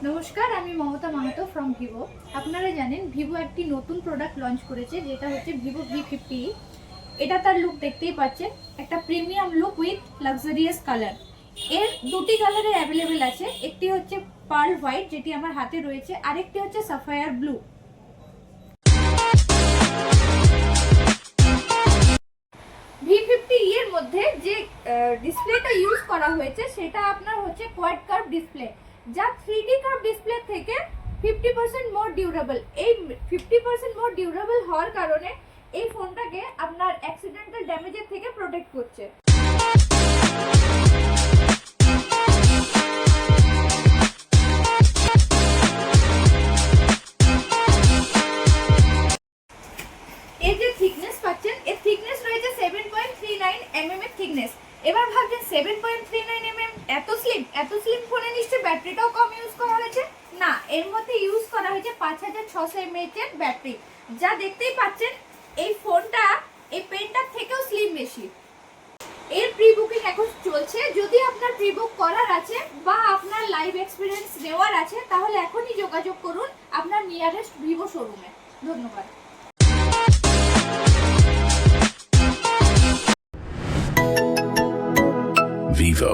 নমস্কার, আমি Mamata Mahato from Vivo. আপনারা জানেন ভিভো একটি নতুন প্রোডাক্ট লঞ্চ করেছে, যেটা হচ্ছে ভিভো V50। এটা তার লুক দেখতেই পাচ্ছেন, একটা premium look with luxurious colour. এর দুটি কালারে অ্যাভেলেবেল আছে, একটি হচ্ছে পার্ল হোয়াইট যেটি আমার হাতে রয়েছে, আরেকটি হচ্ছে সাফায়ার ব্লু। V50 এর মধ্যে যে ডিসপ্লেটা ইউজ করা হয়েছে সেটা আপনার হচ্ছে কোয়াড কার্ভ ডিসপ্লে, যা 3D কার্ভ ডিসপ্লে থেকে 50% মোর ডিউরেবল। এই 50% মোর ডিউরেবল হওয়ার কারণে এই ফোনটাকে আপনার অ্যাক্সিডেন্টাল ড্যামেজের থেকে প্রোটেক্ট করছে। এই যে থিকনেস পাচ্ছেন, এর থিকনেস রয়েছে 7.39 mm এর থিকনেস। এবার ভাবছেন 7.39 mm এত স্লিম ফোনে নিশ্চয়ই ব্যাটারিটাও কম ইউজ করা হয়েছে। না, এর মধ্যে ইউজ করা হয়েছে 5600 mAh এর ব্যাটারি, যা দেখতেই পাচ্ছেন এই ফোনটা এই পেনটার থেকেও স্লিম বেশি। এর প্রি বুকিং এখন চলছে। যদি আপনার প্রি বুক করার আছে বা আপনার লাইভ এক্সপিরিয়েন্স নেওয়ার আছে, তাহলে এখনই যোগাযোগ করুন আপনার নিয়ারেস্ট ভিভো শোরুমে। ধন্যবাদ। Vivo.